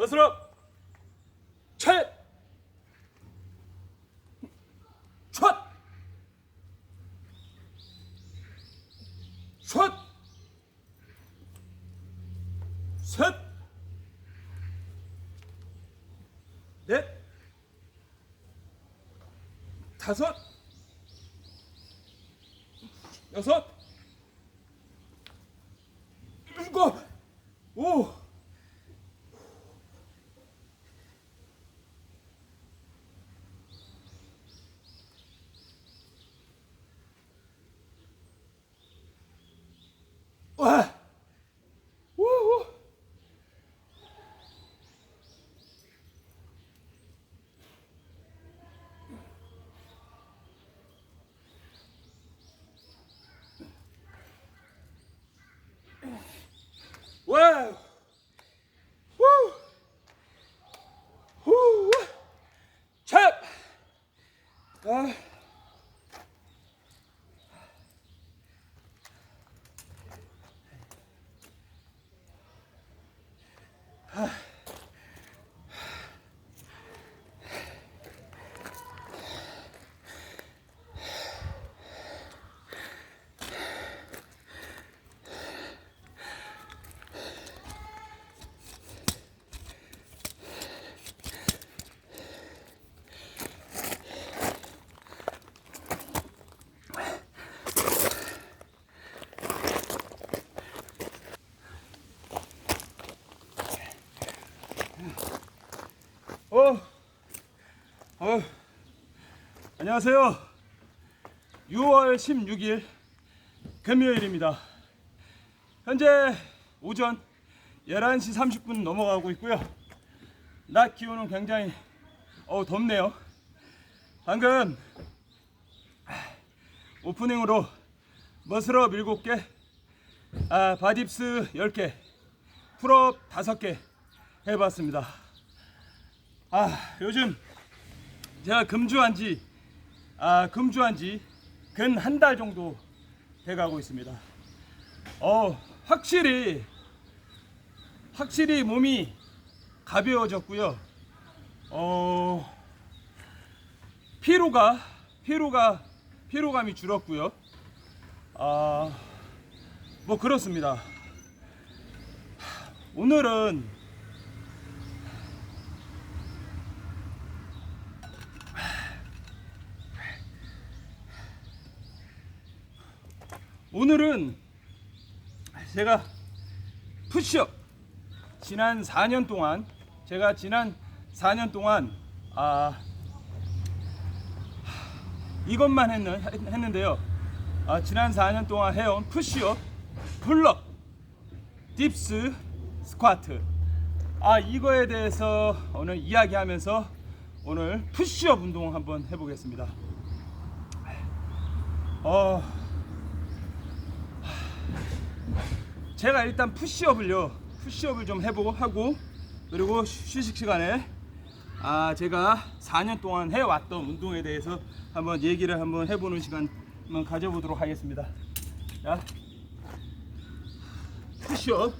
멋으로 챗 첫 첫 셋 넷 다섯 여섯 일곱 오 와 우후 와우 후 찹! 아. 어, 안녕하세요. 6월 16일 금요일입니다. 현재 오전 11시 30분 넘어가고 있고요. 낮 기온은 굉장히 덥네요. 방금 오프닝으로 머슬업 7개, 바딥스 10개, 풀업 5개 해봤습니다. 요즘 제가 금주한 지 근 한 달 정도 돼가고 있습니다. 확실히 몸이 가벼워졌고요. 피로감이 줄었고요. 뭐 그렇습니다. 오늘은 제가 푸시업 지난 4년 동안 이것만 했는데요. 지난 4년 동안 해온 푸시업, 풀업, 딥스, 스쿼트 이거에 대해서 오늘 이야기하면서 오늘 푸시업 운동 한번 해보겠습니다. 제가 일단 푸시업을 좀 해보고 하고, 그리고 휴식 시간에 제가 4년 동안 해왔던 운동에 대해서 한번 얘기를 한번 해보는 시간 한번 가져보도록 하겠습니다. 자, 푸시업.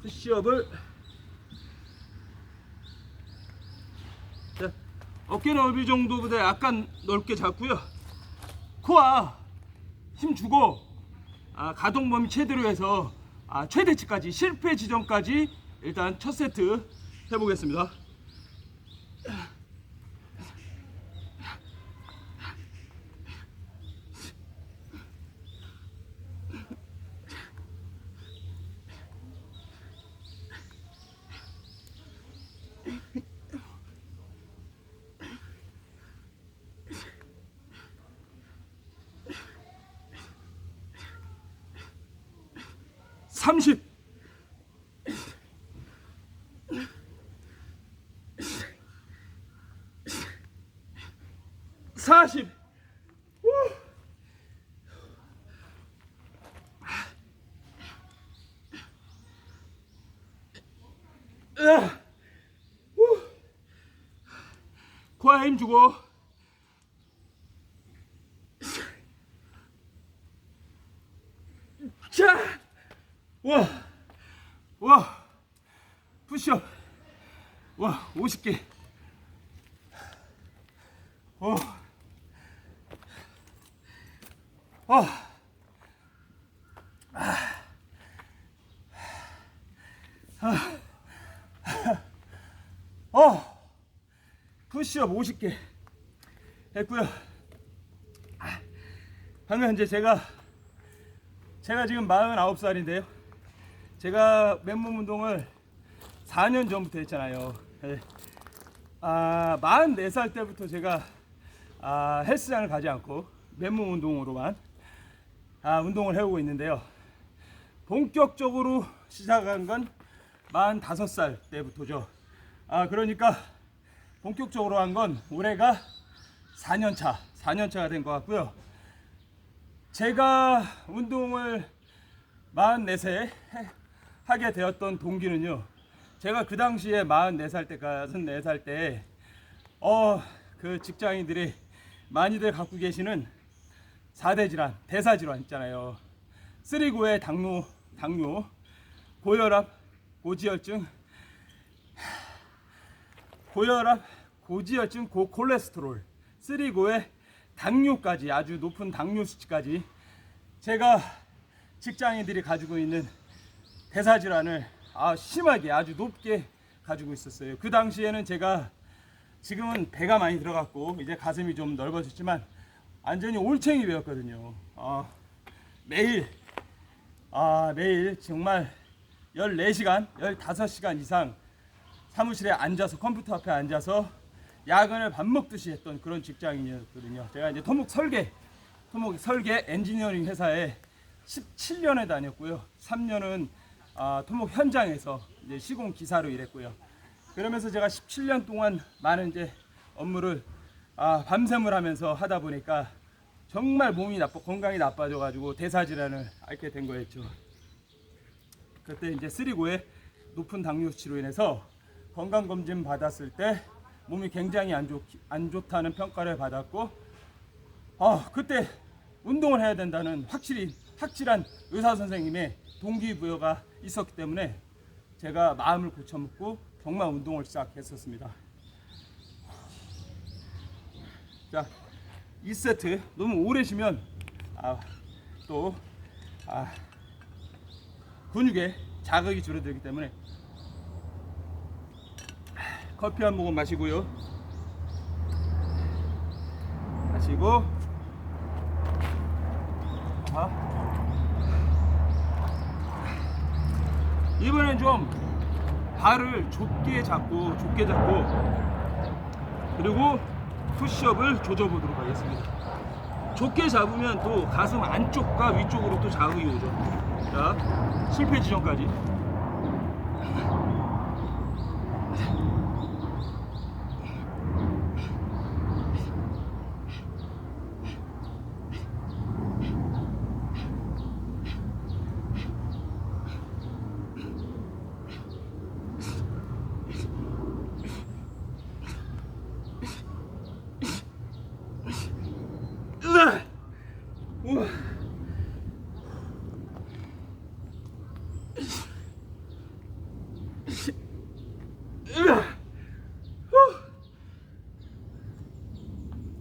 푸시업을 어깨 넓이 정도보다 약간 넓게 잡고요. 코어 힘 주고 가동 범위 최대로 해서 최대치까지, 실패 지점까지 일단 첫 세트 해보겠습니다. 삼십, 40, 50, 힘 주고. 자, 와, 푸시업, 와, 50개. 어, 푸시업 50개 했고요. 방금 현재 제가 지금 49살인데요. 제가 맨몸 운동을 4년 전부터 했잖아요. 44살 때부터 제가 헬스장을 가지 않고 맨몸 운동으로만 운동을 해오고 있는데요. 본격적으로 시작한 건 45살 때부터죠. 그러니까 본격적으로 한 건 올해가 4년차가 된 것 같고요. 제가 운동을 44세 하게 되었던 동기는요. 제가 그 당시에 44살 때, 54살 때, 그 직장인들이 많이들 갖고 계시는 4대 질환, 대사 질환 있잖아요. 3고의 당뇨, 고혈압, 고지혈증, 고콜레스테롤, 3고의 당뇨까지, 아주 높은 당뇨 수치까지 제가 직장인들이 가지고 있는 대사 질환을 심하게 아주 높게 가지고 있었어요. 그 당시에는 제가 지금은 배가 많이 들어갔고 이제 가슴이 좀 넓어졌지만 완전히 올챙이 배였거든요. 매일 정말 14시간, 15시간 이상 사무실에 앉아서 컴퓨터 앞에 앉아서 야근을 밥 먹듯이 했던 그런 직장인이었거든요. 제가 이제 토목 설계 엔지니어링 회사에 17년을 다녔고요. 3년은 토목 현장에서 이제 시공 기사로 일했고요. 그러면서 제가 17년 동안 많은 이제 업무를 밤샘을 하면서 하다 보니까 정말 건강이 나빠져가지고 대사 질환을 앓게 된 거였죠. 그때 이제 3고의 높은 당뇨 수치로 인해서 건강 검진 받았을 때 몸이 굉장히 안 좋다는 평가를 받았고, 그때 운동을 해야 된다는 확실한 의사 선생님의 동기부여가 있었기 때문에 제가 마음을 고쳐먹고 정말 운동을 시작했었습니다. 자, 2세트 너무 오래 쉬면 근육에 자극이 줄어들기 때문에 커피 한 모금 마시고 이번엔 좀 발을 좁게 잡고 그리고 푸시업을 조져보도록 하겠습니다. 좁게 잡으면 또 가슴 안쪽과 위쪽으로 또 자극이 오죠. 자, 실패 지점까지.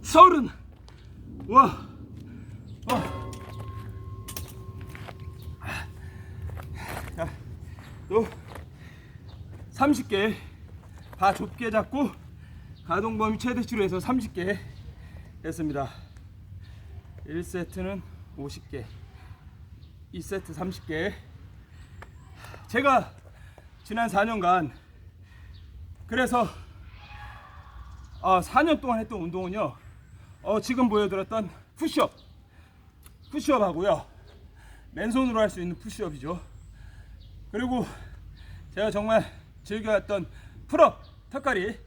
서른. 자, 또 30개 다 좁게 잡고 가동 범위 최대치로 해서 30개 했습니다. 1세트는 50개, 2세트 30개. 제가 지난 4년간 그래서 4년 동안 했던 운동은요, 지금 보여드렸던 푸시업 하고요, 맨손으로 할 수 있는 푸시업이죠. 그리고 제가 정말 즐겨했던 풀업, 턱걸이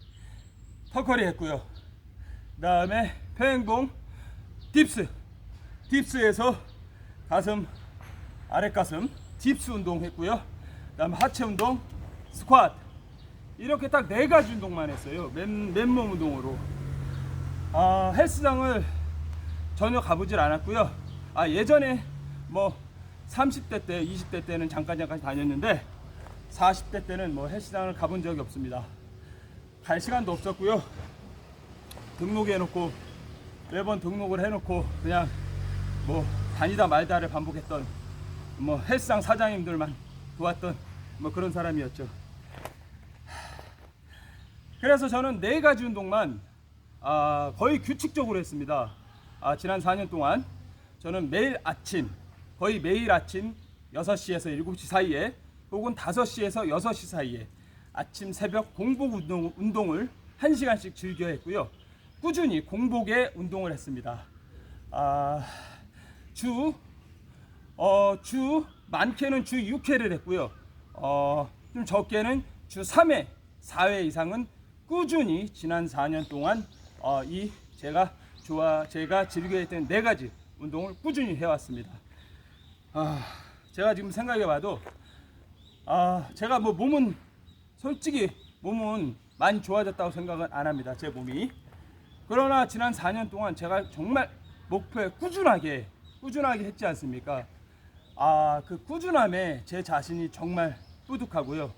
했고요. 그 다음에 평행봉, 딥스에서 가슴, 아랫가슴 딥스 운동 했고요. 그 다음에 하체 운동, 스쿼트, 이렇게 딱 4가지 운동만 했어요. 맨몸 운동으로. 헬스장을 전혀 가보질 않았고요. 예전에 뭐 30대 때, 20대 때는 잠깐 다녔는데 40대 때는 뭐 헬스장을 가본 적이 없습니다. 갈 시간도 없었고요. 등록해놓고 매번 등록을 해놓고 그냥 뭐 다니다 말다를 반복했던 뭐 헬스장 사장님들만 도왔던 뭐 그런 사람이었죠. 그래서 저는 4가지 운동만 거의 규칙적으로 했습니다. 지난 4년 동안 저는 매일 아침, 거의 매일 아침 6시에서 7시 사이에 혹은 5시에서 6시 사이에 아침 새벽 공복 운동을 1시간씩 즐겨 했고요. 꾸준히 공복에 운동을 했습니다. 많게는 주 6회를 했고요. 좀 적게는 주 3회, 4회 이상은 꾸준히 지난 4년 동안 제가 즐겨 했던 4가지 운동을 꾸준히 해왔습니다. 제가 지금 생각해봐도 제가 뭐 솔직히 몸은 많이 좋아졌다고 생각은 안 합니다. 제 몸이. 그러나 지난 4년 동안 제가 정말 목표에 꾸준하게 했지 않습니까? 그 꾸준함에 제 자신이 정말 뿌듯하고요.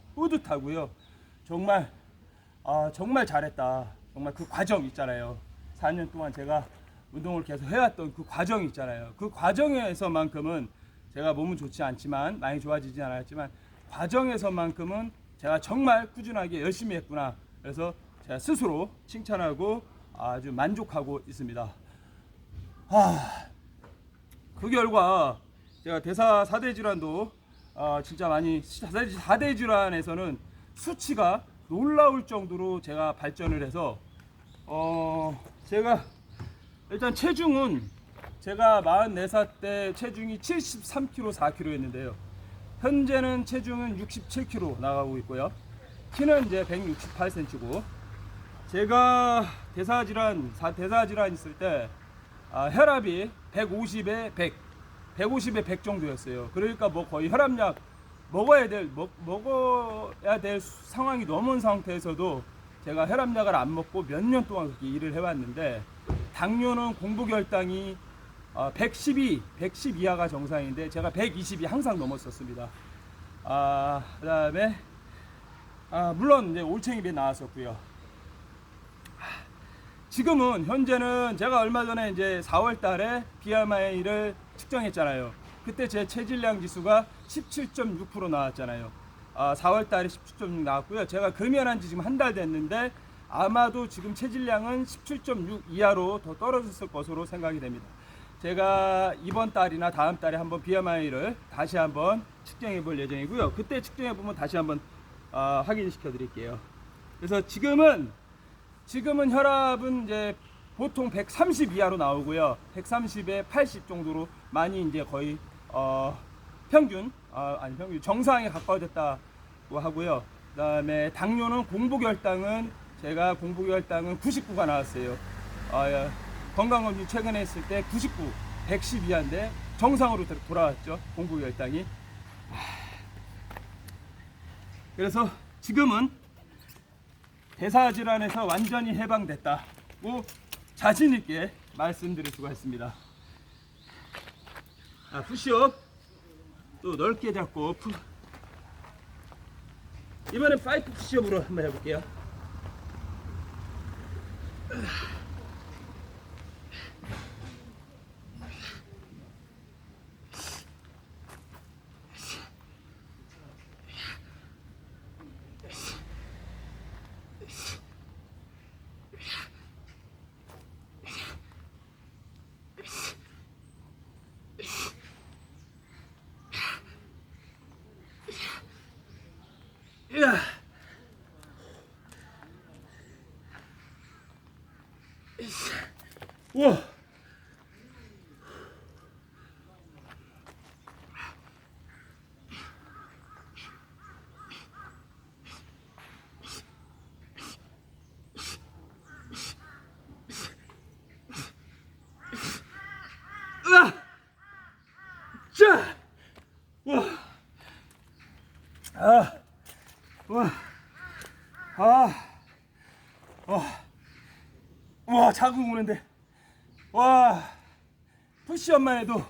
정말 잘했다. 정말 그 과정 있잖아요. 4년 동안 제가 운동을 계속 해왔던 그 과정이 있잖아요. 그 과정에서만큼은 제가 몸은 좋지 않지만, 많이 좋아지지 않았지만 과정에서만큼은 제가 정말 꾸준하게 열심히 했구나. 그래서 제가 스스로 칭찬하고 아주 만족하고 있습니다. 그 결과 제가 대사 사대질환도 진짜 많이, 사대질환에서는 수치가 놀라울 정도로 제가 발전을 해서 제가 일단 체중은 제가 44살 때 체중이 73kg, 4kg였는데요. 현재는 체중은 67kg 나가고 있고요. 키는 이제 168cm고, 제가 대사질환 있을 때 혈압이 150에 100 정도였어요. 그러니까 뭐 거의 혈압약 먹어야 될 상황이 넘은 상태에서도 제가 혈압약을 안 먹고 몇 년 동안 그렇게 일을 해왔는데, 당뇨는 공복혈당이 110 이하가 정상인데 제가 120이 항상 넘었었습니다. 그 다음에 물론 이제 올챙이배 나왔었고요. 지금은 현재는 제가 얼마 전에 이제 4월 달에 BMI를 측정했잖아요. 그때 제 체질량 지수가 17.6% 나왔잖아요. 4월 달에 17.6 나왔고요. 제가 금연한 지 지금 한 달 됐는데 아마도 지금 체질량은 17.6 이하로 더 떨어졌을 것으로 생각이 됩니다. 제가 이번 달이나 다음 달에 한번 BMI를 다시 한번 측정해 볼 예정이고요. 그때 측정해 보면 다시 한번 확인시켜 드릴게요. 그래서 지금은 혈압은 이제 보통 130 이하로 나오고요. 130에 80 정도로 많이 이제 거의 평균 정상에 가까워졌다고 하고요. 그다음에 당뇨는 공복혈당은 제가 99가 나왔어요. 건강검진 최근에 했을 때 99, 110 이하인데 정상으로 돌아왔죠. 공복혈당이. 그래서 지금은 대사질환에서 완전히 해방됐다고 자신있게 말씀드릴 수가 있습니다. 푸시업 또 넓게 잡고 이번엔 5 푸시업으로 한번 해볼게요. 우와. 자. 우와. 우와. 와, 자극 오는데. 와, 푸시업만 해도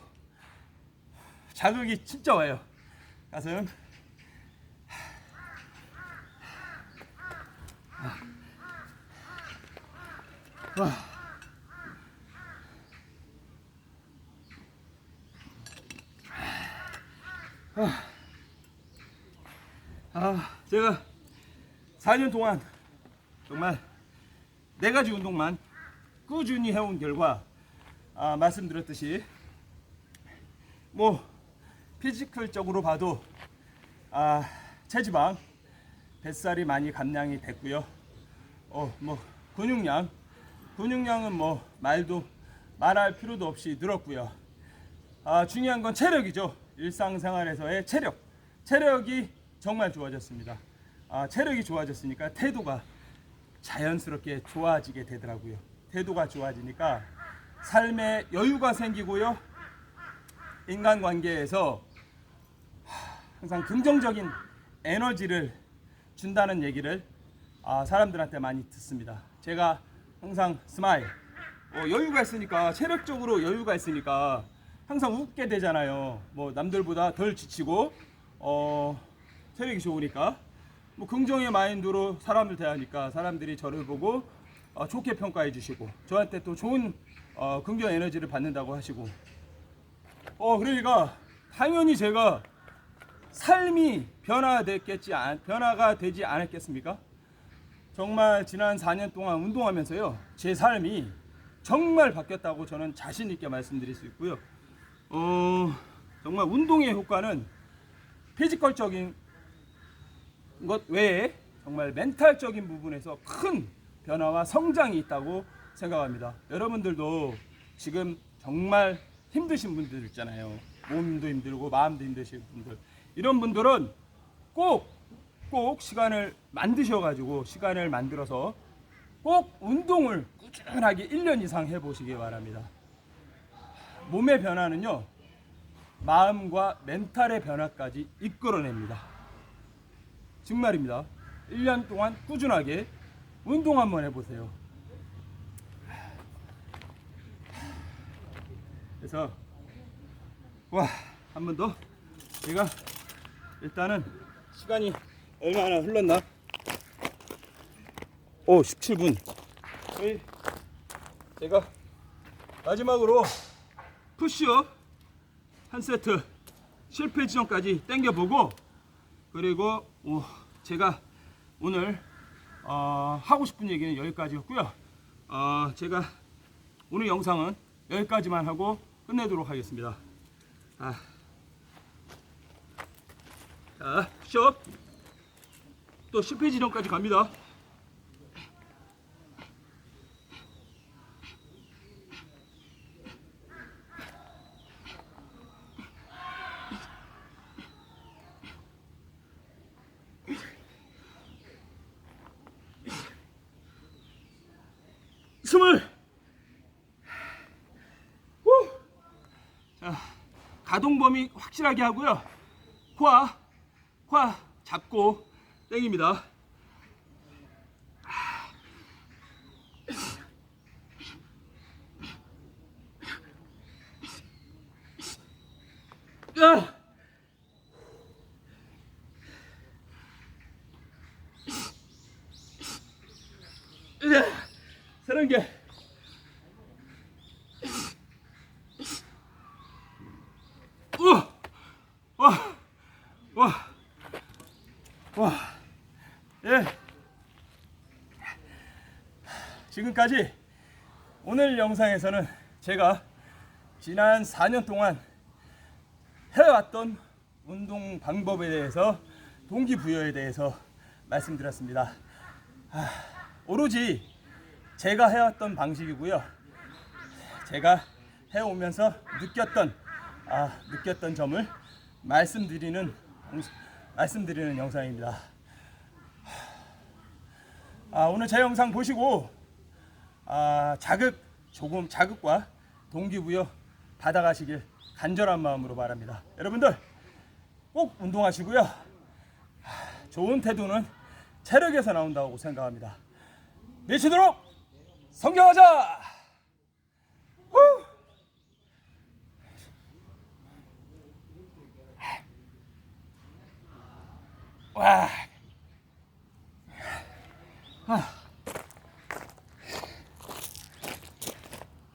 자극이 진짜 와요. 가슴. 와. 제가 4년 동안 정말 4가지 운동만 꾸준히 해온 결과 말씀드렸듯이 뭐 피지컬적으로 봐도 체지방 뱃살이 많이 감량이 됐고요. 뭐 근육량은 뭐 말할 필요도 없이 늘었고요. 중요한 건 체력이죠. 일상생활에서의 체력이 정말 좋아졌습니다. 체력이 좋아졌으니까 태도가 자연스럽게 좋아지게 되더라고요. 태도가 좋아지니까 삶에 여유가 생기고요. 인간관계에서 항상 긍정적인 에너지를 준다는 얘기를 사람들한테 많이 듣습니다. 제가 항상 스마일, 여유가 있으니까, 체력적으로 여유가 있으니까 항상 웃게 되잖아요. 뭐 남들보다 덜 지치고 체력이 좋으니까 뭐 긍정의 마인드로 사람을 대하니까 사람들이 저를 보고 좋게 평가해 주시고 저한테 또 좋은 긍정 에너지를 받는다고 하시고 그러니까 당연히 제가 삶이 변화가 되지 않았겠습니까? 정말 지난 4년 동안 운동하면서요, 제 삶이 정말 바뀌었다고 저는 자신 있게 말씀드릴 수 있고요. 정말 운동의 효과는 피지컬적인 것 외에 정말 멘탈적인 부분에서 큰 변화와 성장이 있다고 생각합니다. 여러분들도 지금 정말 힘드신 분들 있잖아요. 몸도 힘들고 마음도 힘드신 분들, 이런 분들은 꼭 시간을 만들어서 꼭 운동을 꾸준하게 1년 이상 해보시기 바랍니다. 몸의 변화는요, 마음과 멘탈의 변화까지 이끌어냅니다. 정말입니다. 1년 동안 꾸준하게 운동 한번 해보세요. 그래서 한 번 더. 제가 일단은 시간이 얼마나 흘렀나? 17분. 제가 마지막으로 푸시업 한 세트 실패 지점까지 당겨보고, 그리고 제가 오늘 하고 싶은 얘기는 여기까지였고요. 제가 오늘 영상은 여기까지만 하고 끝내도록 하겠습니다. 자, 푸시업 또 실패 지점까지 갑니다. 자, 가동 범위 확실하게 하고요. 코아 잡고 당깁니다. 야! 30개. 예. 지금까지 오늘 영상에서는 제가 지난 4년 동안 해왔던 운동 방법에 대해서, 동기부여에 대해서 말씀드렸습니다. 오로지 제가 해왔던 방식이고요. 제가 해오면서 느꼈던 점을 말씀드리는 영상입니다. 오늘 제 영상 보시고 자극과 동기부여 받아가시길 간절한 마음으로 바랍니다. 여러분들 꼭 운동하시고요. 좋은 태도는 체력에서 나온다고 생각합니다. 미치도록 성경하자. 후! 와. 아.